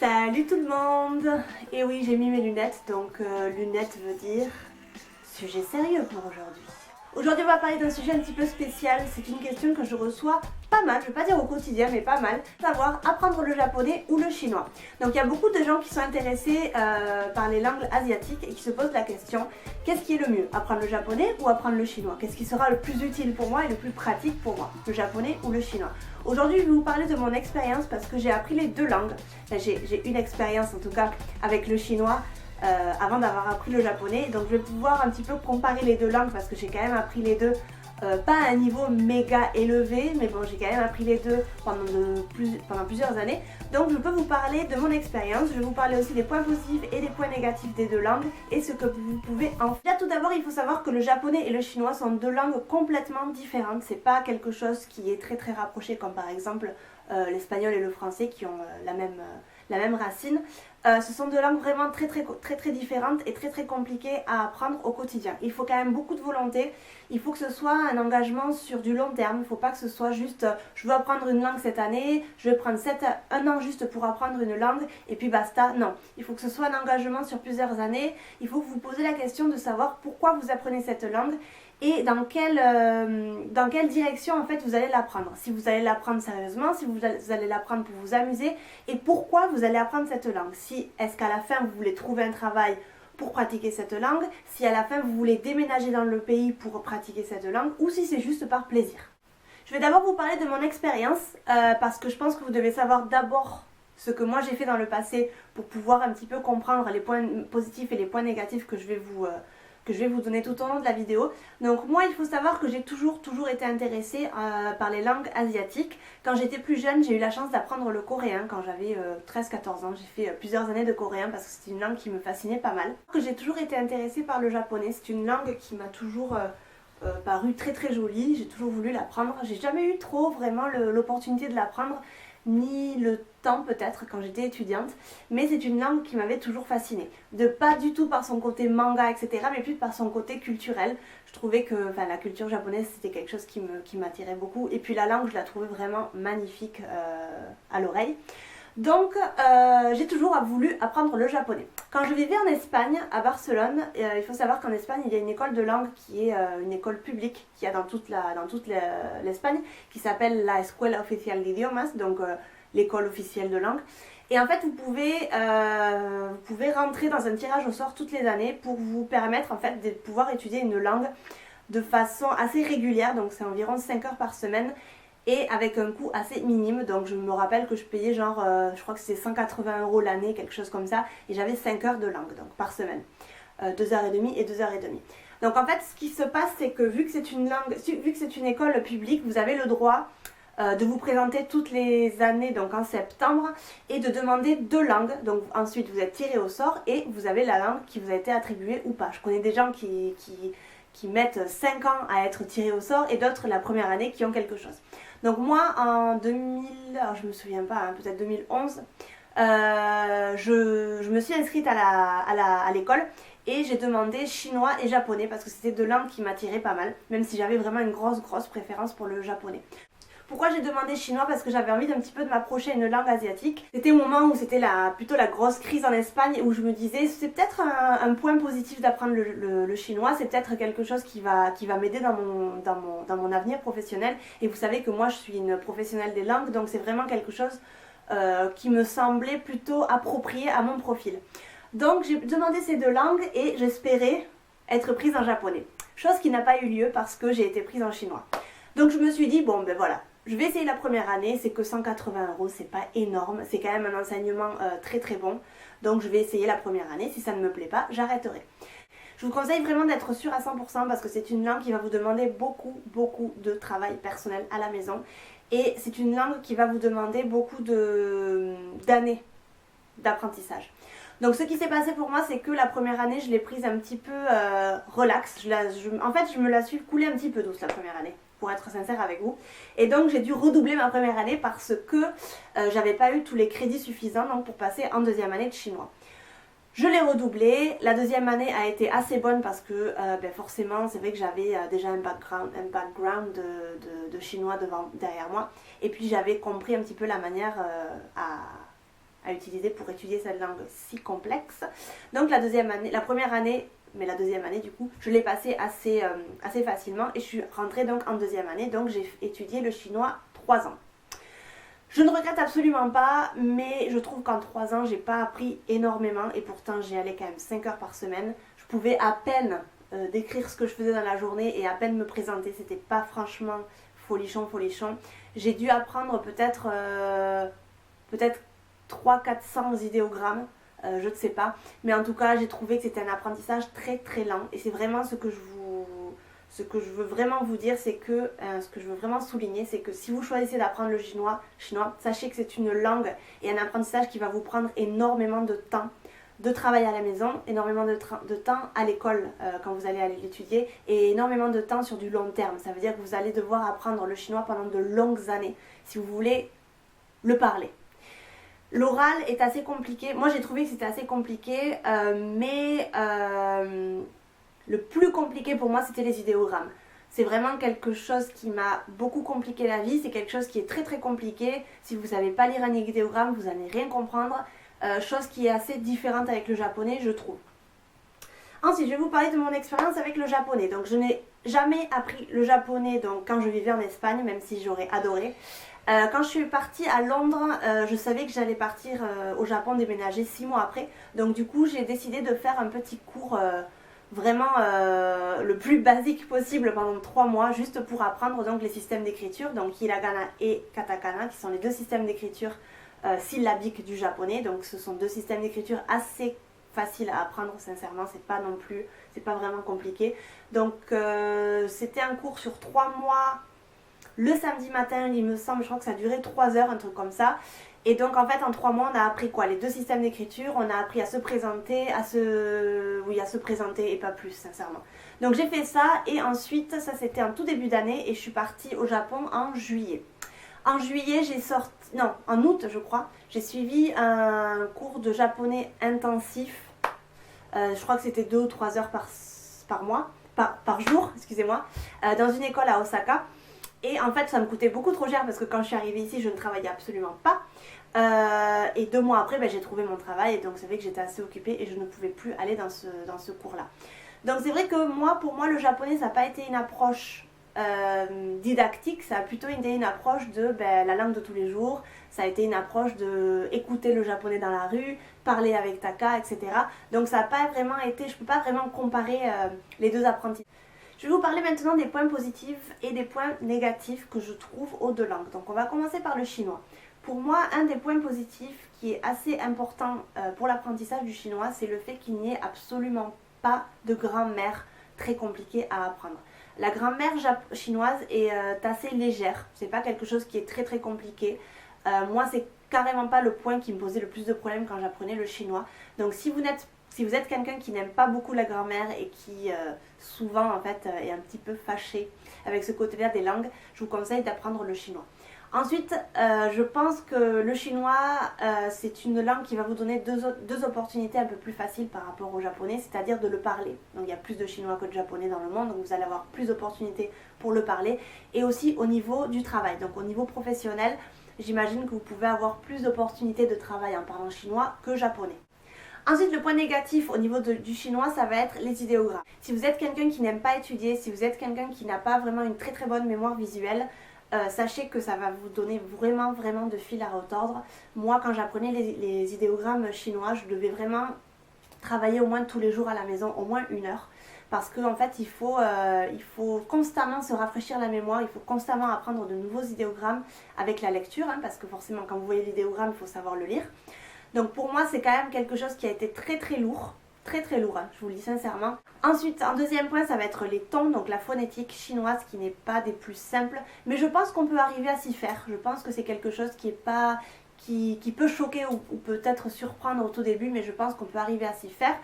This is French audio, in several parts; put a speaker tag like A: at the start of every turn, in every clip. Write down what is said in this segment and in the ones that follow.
A: Salut tout le monde! Et oui, j'ai mis mes lunettes, donc lunettes veut dire sujet sérieux pour aujourd'hui. Aujourd'hui, on va parler d'un sujet un petit peu spécial. C'est une question que je reçois pas mal, je vais pas dire au quotidien, mais pas mal. Savoir apprendre le japonais ou le chinois. Donc il y a beaucoup de gens qui sont intéressés par les langues asiatiques et qui se posent la question, qu'est-ce qui est le mieux? Apprendre le japonais ou apprendre le chinois? Qu'est-ce qui sera le plus utile pour moi et le plus pratique pour moi? Le japonais ou le chinois? Aujourd'hui, je vais vous parler de mon expérience parce que j'ai appris les deux langues. J'ai une expérience en tout cas avec le chinois avant d'avoir appris le japonais. Donc je vais pouvoir un petit peu comparer les deux langues parce que j'ai quand même appris les deux, pas à un niveau méga élevé, mais bon, j'ai quand même appris les deux pendant plusieurs années. Donc je peux vous parler de mon expérience, je vais vous parler aussi des points positifs et des points négatifs des deux langues et ce que vous pouvez en faire. Tout d'abord, il faut savoir que le japonais et le chinois sont deux langues complètement différentes. C'est pas quelque chose qui est très rapproché comme par exemple l'espagnol et le français qui ont la même racine. Ce sont deux langues vraiment très différentes et très compliquées à apprendre au quotidien. Il faut quand même beaucoup de volonté, il faut que ce soit un engagement sur du long terme, il ne faut pas que ce soit juste je veux apprendre une langue cette année, je vais prendre un an juste pour apprendre une langue et puis basta. Non, il faut que ce soit un engagement sur plusieurs années, il faut que vous posez la question de savoir pourquoi vous apprenez cette langue et dans quelle direction en fait vous allez l'apprendre. Si vous allez l'apprendre sérieusement, si vous allez l'apprendre pour vous amuser et pourquoi vous allez apprendre cette langue. Si est-ce qu'à la fin vous voulez trouver un travail pour pratiquer cette langue, si à la fin vous voulez déménager dans le pays pour pratiquer cette langue ou si c'est juste par plaisir. Je vais d'abord vous parler de mon expérience parce que je pense que vous devez savoir d'abord ce que moi j'ai fait dans le passé pour pouvoir un petit peu comprendre les points positifs et les points négatifs que je vais vous donner tout au long de la vidéo. Donc moi, il faut savoir que j'ai toujours été intéressée par les langues asiatiques. Quand j'étais plus jeune, j'ai eu la chance d'apprendre le coréen quand j'avais 13-14 ans. J'ai fait plusieurs années de coréen parce que c'est une langue qui me fascinait pas mal. J'ai toujours été intéressée par le japonais. C'est une langue qui m'a toujours paru très jolie. J'ai toujours voulu l'apprendre. J'ai jamais eu trop vraiment l'opportunité de l'apprendre, ni le temps peut-être quand j'étais étudiante, mais c'est une langue qui m'avait toujours fascinée. Pas du tout par son côté manga, etc., mais plus par son côté culturel. Je trouvais que la culture japonaise c'était quelque chose qui m'attirait beaucoup, et puis la langue je la trouvais vraiment magnifique à l'oreille. Donc j'ai toujours voulu apprendre le japonais. Quand je vivais en Espagne, à Barcelone, il faut savoir qu'en Espagne il y a une école de langue qui est une école publique qu'il y a dans toute l'Espagne, qui s'appelle la Escuela Oficial de Idiomas, donc l'école officielle de langue. Et en fait vous pouvez rentrer dans un tirage au sort toutes les années pour vous permettre en fait de pouvoir étudier une langue de façon assez régulière, donc c'est environ 5 heures par semaine, et avec un coût assez minime. Donc je me rappelle que je payais genre, je crois que c'était 180 € l'année, quelque chose comme ça, et j'avais 5 heures de langue donc par semaine, 2h30 et 2h30. Donc en fait ce qui se passe c'est que vu que c'est une école publique, vous avez le droit de vous présenter toutes les années, donc en septembre, et de demander 2 langues. Donc ensuite vous êtes tiré au sort et vous avez la langue qui vous a été attribuée ou pas. Je connais des gens qui mettent 5 ans à être tirés au sort et d'autres la première année qui ont quelque chose. Donc moi en 2000, alors je me souviens pas, hein, peut-être 2011, je me suis inscrite à l'école et j'ai demandé chinois et japonais parce que c'était 2 langues qui m'attiraient pas mal, même si j'avais vraiment une grosse préférence pour le japonais. Pourquoi j'ai demandé chinois? Parce que j'avais envie d'un petit peu de m'approcher à une langue asiatique. C'était au moment où c'était plutôt la grosse crise en Espagne, où je me disais c'est peut-être un point positif d'apprendre le chinois, c'est peut-être quelque chose qui va m'aider dans mon avenir professionnel. Et vous savez que moi je suis une professionnelle des langues, donc c'est vraiment quelque chose qui me semblait plutôt approprié à mon profil. Donc j'ai demandé ces 2 langues et j'espérais être prise en japonais. Chose qui n'a pas eu lieu parce que j'ai été prise en chinois. Donc je me suis dit bon ben voilà, je vais essayer la première année, c'est que 180 €, c'est pas énorme, c'est quand même un enseignement très bon. Donc je vais essayer la première année, si ça ne me plaît pas, j'arrêterai. Je vous conseille vraiment d'être sûr à 100% parce que c'est une langue qui va vous demander beaucoup de travail personnel à la maison. Et c'est une langue qui va vous demander beaucoup d'années d'apprentissage. Donc ce qui s'est passé pour moi, c'est que la première année, je l'ai prise un petit peu relax. En fait, je me la suis coulée un petit peu douce la première année, pour être sincère avec vous. Et donc j'ai dû redoubler ma première année parce que j'avais pas eu tous les crédits suffisants donc, pour passer en 2e année de chinois. Je l'ai redoublé, la 2e année a été assez bonne parce que forcément c'est vrai que j'avais déjà un background de chinois derrière moi. Et puis j'avais compris un petit peu la manière à utiliser pour étudier cette langue si complexe. Donc la première année, mais la deuxième année du coup, je l'ai passée assez facilement et je suis rentrée donc en deuxième année, donc j'ai étudié le chinois 3 ans. Je ne regrette absolument pas, mais je trouve qu'en 3 ans, j'ai pas appris énormément et pourtant j'y allais quand même 5 heures par semaine. Je pouvais à peine décrire ce que je faisais dans la journée et à peine me présenter, c'était pas franchement folichon. J'ai dû apprendre peut-être 300-400 idéogrammes, je ne sais pas, mais en tout cas j'ai trouvé que c'était un apprentissage très lent et c'est vraiment ce que je veux vraiment vous dire, c'est que ce que je veux vraiment souligner, c'est que si vous choisissez d'apprendre le chinois, sachez que c'est une langue et un apprentissage qui va vous prendre énormément de temps de travail à la maison, énormément de temps à l'école quand vous allez aller l'étudier et énormément de temps sur du long terme. Ça veut dire que vous allez devoir apprendre le chinois pendant de longues années si vous voulez le parler. L'oral est assez compliqué. Moi j'ai trouvé que c'était assez compliqué, mais le plus compliqué pour moi c'était les idéogrammes. C'est vraiment quelque chose qui m'a beaucoup compliqué la vie. C'est quelque chose qui est très compliqué. Si vous ne savez pas lire un idéogramme, vous n'allez rien comprendre. Chose qui est assez différente avec le japonais, je trouve. Ensuite, je vais vous parler de mon expérience avec le japonais. Donc, je n'ai jamais appris le japonais donc, quand je vivais en Espagne, même si j'aurais adoré. Quand je suis partie à Londres, je savais que j'allais partir au Japon, déménager 6 mois après. Donc, du coup, j'ai décidé de faire un petit cours vraiment le plus basique possible pendant 3 mois, juste pour apprendre donc, les systèmes d'écriture, donc hiragana et katakana, qui sont les deux systèmes d'écriture syllabique du japonais. Donc ce sont deux systèmes d'écriture assez faciles à apprendre, sincèrement, c'est pas vraiment compliqué. Donc c'était un cours sur 3 mois, le samedi matin il me semble, je crois que ça durait 3 heures, un truc comme ça. Et donc en fait en 3 mois on a appris quoi? Les deux systèmes d'écriture, on a appris à se présenter, à se présenter et pas plus sincèrement. Donc j'ai fait ça et ensuite ça c'était en tout début d'année et je suis partie au Japon en juillet. En juillet, en août je crois, j'ai suivi un cours de japonais intensif. Je crois que c'était 2 ou 3 heures par jour, excusez-moi, dans une école à Osaka. Et en fait, ça me coûtait beaucoup trop cher parce que quand je suis arrivée ici, je ne travaillais absolument pas. Et 2 mois après, j'ai trouvé mon travail et donc c'est vrai que j'étais assez occupée et je ne pouvais plus aller dans ce cours-là. Donc c'est vrai que pour moi, le japonais, ça n'a pas été une approche didactique, ça a plutôt été une approche de la langue de tous les jours. Ça a été une approche de écouter le japonais dans la rue, parler avec Taka, etc. Donc ça n'a pas vraiment été, je ne peux pas vraiment comparer les deux apprentissages. Je vais vous parler maintenant des points positifs et des points négatifs que je trouve aux deux langues. Donc on va commencer par le chinois. Pour moi, un des points positifs qui est assez important pour l'apprentissage du chinois, c'est le fait qu'il n'y ait absolument pas de grammaire très compliquée à apprendre. La grammaire chinoise est assez légère, c'est pas quelque chose qui est très compliqué. Moi, c'est carrément pas le point qui me posait le plus de problèmes quand j'apprenais le chinois. Donc si vous êtes quelqu'un qui n'aime pas beaucoup la grammaire et qui souvent en fait est un petit peu fâché avec ce côté-là des langues, je vous conseille d'apprendre le chinois. Ensuite, je pense que le chinois, c'est une langue qui va vous donner deux opportunités un peu plus faciles par rapport au japonais, c'est-à-dire de le parler. Donc il y a plus de chinois que de japonais dans le monde, donc vous allez avoir plus d'opportunités pour le parler. Et aussi au niveau du travail, donc au niveau professionnel, j'imagine que vous pouvez avoir plus d'opportunités de travail en parlant chinois que japonais. Ensuite, le point négatif au niveau du chinois, ça va être les idéogrammes. Si vous êtes quelqu'un qui n'aime pas étudier, si vous êtes quelqu'un qui n'a pas vraiment une très bonne mémoire visuelle, sachez que ça va vous donner vraiment de fil à retordre. Moi, quand j'apprenais les idéogrammes chinois, je devais vraiment travailler au moins tous les jours à la maison, au moins 1 heure. Parce qu'en fait, il faut constamment se rafraîchir la mémoire, il faut constamment apprendre de nouveaux idéogrammes avec la lecture, parce que forcément, quand vous voyez l'idéogramme, il faut savoir le lire. Donc pour moi, c'est quand même quelque chose qui a été très lourd. Très lourd, je vous le dis sincèrement. Ensuite, en deuxième point, ça va être les tons, donc la phonétique chinoise qui n'est pas des plus simples. Mais je pense qu'on peut arriver à s'y faire. Je pense que c'est quelque chose qui peut choquer ou peut-être surprendre au tout début, mais je pense qu'on peut arriver à s'y faire.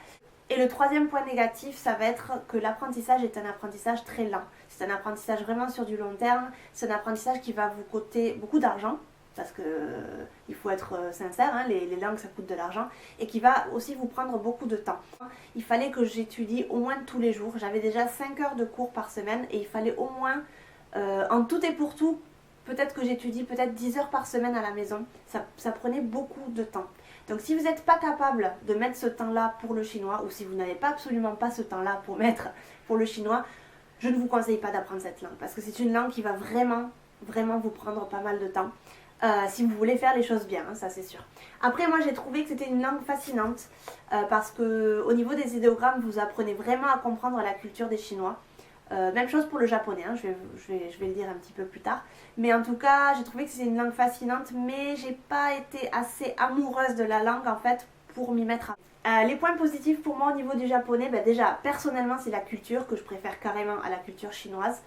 A: Et le troisième point négatif, ça va être que l'apprentissage est un apprentissage très lent. C'est un apprentissage vraiment sur du long terme. C'est un apprentissage qui va vous coûter beaucoup d'argent. Parce qu'il faut être sincère, les langues ça coûte de l'argent et qui va aussi vous prendre beaucoup de temps. Il fallait que j'étudie au moins tous les jours, j'avais déjà 5 heures de cours par semaine et il fallait au moins, en tout et pour tout, peut-être que j'étudie peut-être 10 heures par semaine à la maison, ça prenait beaucoup de temps. Donc si vous n'êtes pas capable de mettre ce temps-là pour le chinois, ou si vous n'avez pas absolument pas ce temps-là pour mettre pour le chinois, je ne vous conseille pas d'apprendre cette langue, parce que c'est une langue qui va vraiment vous prendre pas mal de temps. Si vous voulez faire les choses bien, hein, ça c'est sûr. Après moi j'ai trouvé que c'était une langue fascinante parce que au niveau des idéogrammes vous apprenez vraiment à comprendre la culture des Chinois. Même chose pour le japonais, hein, je vais le dire un petit peu plus tard. Mais en tout cas j'ai trouvé que c'était une langue fascinante, mais j'ai pas été assez amoureuse de la langue en fait pour m'y mettre à. Les points positifs pour moi au niveau du japonais, déjà personnellement c'est la culture que je préfère carrément à la culture chinoise.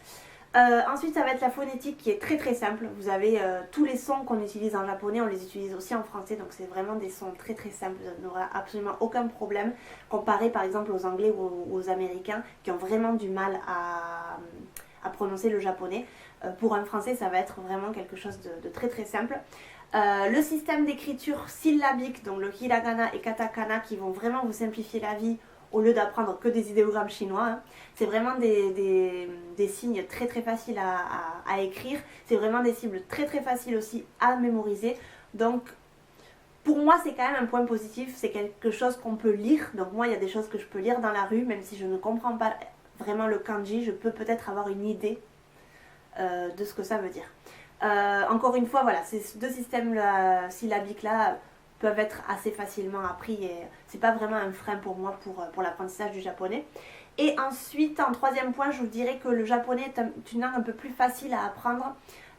A: Ensuite ça va être la phonétique qui est très simple. Vous avez tous les sons qu'on utilise en japonais, on les utilise aussi en français, donc c'est vraiment des sons très simples, vous n'aurez absolument aucun problème comparé par exemple aux anglais ou aux américains qui ont vraiment du mal à prononcer le japonais. Pour un français ça va être vraiment quelque chose de très simple. Le système d'écriture syllabique, donc le hiragana et katakana qui vont vraiment vous simplifier la vie au lieu d'apprendre que des idéogrammes chinois. Hein. C'est vraiment des signes très faciles à écrire. C'est vraiment des cibles très faciles aussi à mémoriser. Donc pour moi c'est quand même un point positif, c'est quelque chose qu'on peut lire. Donc moi il y a des choses que je peux lire dans la rue, même si je ne comprends pas vraiment le kanji, je peux peut-être avoir une idée de ce que ça veut dire. Encore une fois, voilà, ces deux systèmes syllabiques là peuvent être assez facilement appris et c'est pas vraiment un frein pour moi pour l'apprentissage du japonais. Et ensuite, en troisième point, je vous dirais que le japonais est une langue un peu plus facile à apprendre,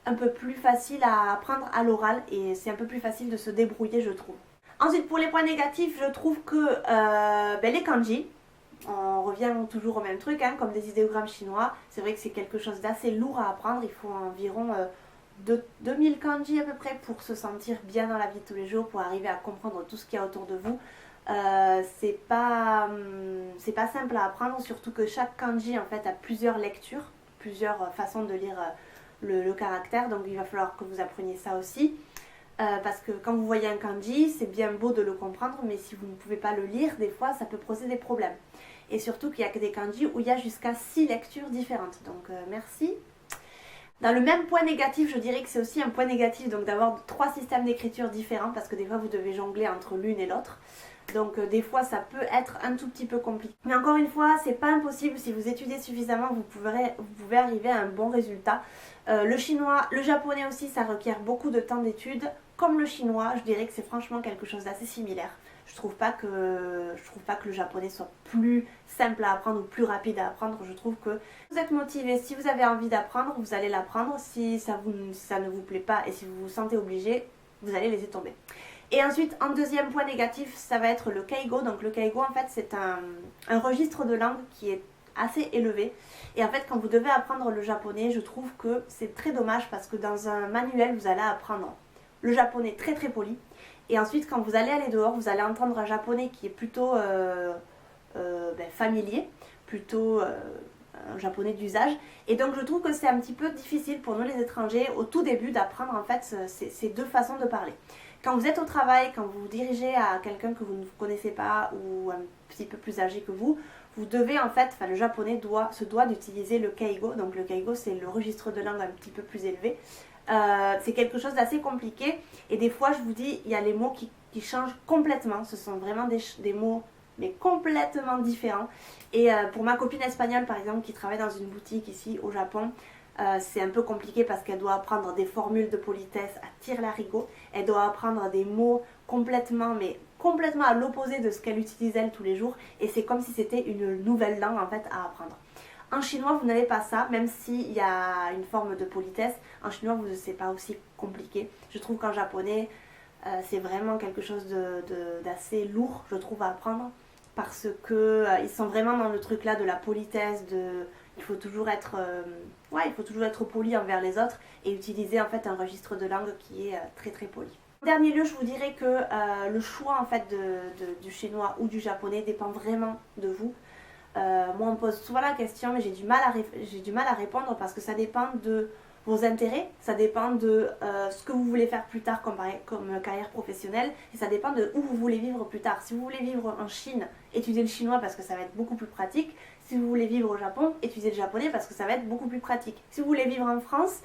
A: un peu plus facile à apprendre à l'oral et c'est un peu plus facile de se débrouiller, je trouve. Ensuite, pour les points négatifs, je trouve que les kanji, on revient toujours au même truc, hein, comme des idéogrammes chinois, c'est vrai que c'est quelque chose d'assez lourd à apprendre, il faut environ 2000 kanji à peu près pour se sentir bien dans la vie de tous les jours, pour arriver à comprendre tout ce qu'il y a autour de vous. C'est pas simple à apprendre, surtout que chaque kanji en fait a plusieurs lectures, plusieurs façons de lire le caractère, donc il va falloir que vous appreniez ça aussi. Parce que quand vous voyez un kanji, c'est bien beau de le comprendre, mais si vous ne pouvez pas le lire, des fois ça peut poser des problèmes. Et surtout qu'il n'y a que des kanji où il y a jusqu'à 6 lectures différentes, donc merci. Dans le même point négatif, je dirais que c'est aussi un point négatif donc d'avoir 3 systèmes d'écriture différents parce que des fois vous devez jongler entre l'une et l'autre. Donc des fois ça peut être un tout petit peu compliqué. Mais encore une fois, c'est pas impossible, si vous étudiez suffisamment, vous pouvez arriver à un bon résultat. Le chinois, le japonais aussi, ça requiert beaucoup de temps d'études. Comme le chinois, je dirais que c'est franchement quelque chose d'assez similaire. Je trouve pas que le japonais soit plus simple à apprendre ou plus rapide à apprendre. Je trouve que si vous êtes motivé, si vous avez envie d'apprendre, vous allez l'apprendre. Si ça ne vous plaît pas et si vous vous sentez obligé, vous allez laisser tomber. Et ensuite, en deuxième point négatif, ça va être le keigo. Donc le keigo, en fait, c'est un registre de langue qui est assez élevé. Et en fait, quand vous devez apprendre le japonais, je trouve que c'est très dommage parce que dans un manuel, vous allez apprendre le japonais très poli. Et ensuite, quand vous allez aller dehors, vous allez entendre un japonais qui est plutôt familier, plutôt un japonais d'usage. Et donc, je trouve que c'est un petit peu difficile pour nous les étrangers au tout début d'apprendre en fait ces deux façons de parler. Quand vous êtes au travail, quand vous vous dirigez à quelqu'un que vous ne connaissez pas ou un petit peu plus âgé que vous devez en fait, le japonais se doit d'utiliser le keigo. Donc le keigo c'est le registre de langue un petit peu plus élevé. C'est quelque chose d'assez compliqué et des fois je vous dis il y a les mots qui changent complètement, ce sont vraiment des mots mais complètement différents et pour ma copine espagnole par exemple qui travaille dans une boutique ici au Japon, c'est un peu compliqué parce qu'elle doit apprendre des formules de politesse à tire-larigot, elle doit apprendre des mots complètement à l'opposé de ce qu'elle utilise elle tous les jours et c'est comme si c'était une nouvelle langue en fait à apprendre. En chinois, vous n'avez pas ça, même s'il y a une forme de politesse. En chinois, c'est pas aussi compliqué. Je trouve qu'en japonais, c'est vraiment quelque chose d'assez lourd, je trouve, à apprendre. Parce que ils sont vraiment dans le truc là de la politesse, il faut toujours être poli envers les autres et utiliser en fait un registre de langue qui est très poli. En dernier lieu, je vous dirais que le choix en fait du chinois ou du japonais dépend vraiment de vous. Moi on me pose souvent la question mais j'ai du mal à répondre parce que ça dépend de vos intérêts, ça dépend de ce que vous voulez faire plus tard comme carrière professionnelle et ça dépend de où vous voulez vivre plus tard. Si vous voulez vivre en Chine, étudiez le chinois parce que ça va être beaucoup plus pratique. Si vous voulez vivre au Japon, étudiez le japonais parce que ça va être beaucoup plus pratique. Si vous voulez vivre en France,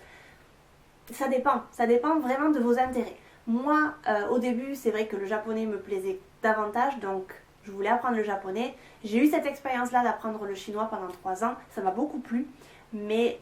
A: ça dépend vraiment de vos intérêts. Moi, au début, c'est vrai que le japonais me plaisait davantage, donc je voulais apprendre le japonais. J'ai eu cette expérience-là d'apprendre le chinois pendant 3 ans, ça m'a beaucoup plu, mais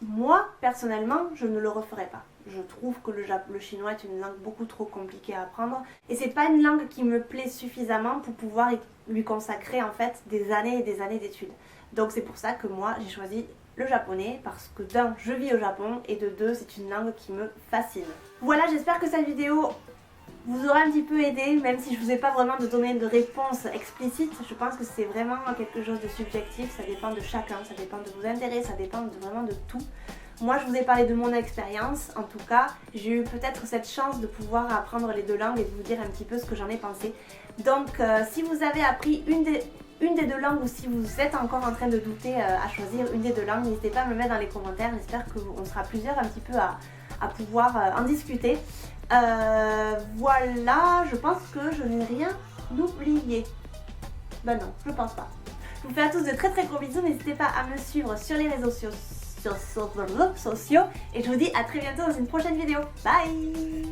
A: moi, personnellement, je ne le referai pas. Je trouve que le chinois est une langue beaucoup trop compliquée à apprendre et c'est pas une langue qui me plaît suffisamment pour pouvoir lui consacrer en fait des années et des années d'études. Donc c'est pour ça que moi j'ai choisi le japonais parce que d'un, je vis au Japon et de deux, c'est une langue qui me fascine. Voilà, j'espère que cette vidéo vous aura un petit peu aidé, même si je vous ai pas vraiment donné de réponse explicite. Je pense que c'est vraiment quelque chose de subjectif, ça dépend de chacun, ça dépend de vos intérêts, ça dépend vraiment de tout. Moi je vous ai parlé de mon expérience, en tout cas j'ai eu peut-être cette chance de pouvoir apprendre les 2 langues et de vous dire un petit peu ce que j'en ai pensé. Donc si vous avez appris une des 2 langues ou si vous êtes encore en train de douter à choisir une des 2 langues, n'hésitez pas à me le mettre dans les commentaires, j'espère qu'on sera plusieurs un petit peu à pouvoir en discuter. Voilà, je pense que je n'ai rien oublié. Ben non, je pense pas. Je vous fais à tous de très très gros bisous, n'hésitez pas à me suivre sur les réseaux sociaux et je vous dis à très bientôt dans une prochaine vidéo. Bye!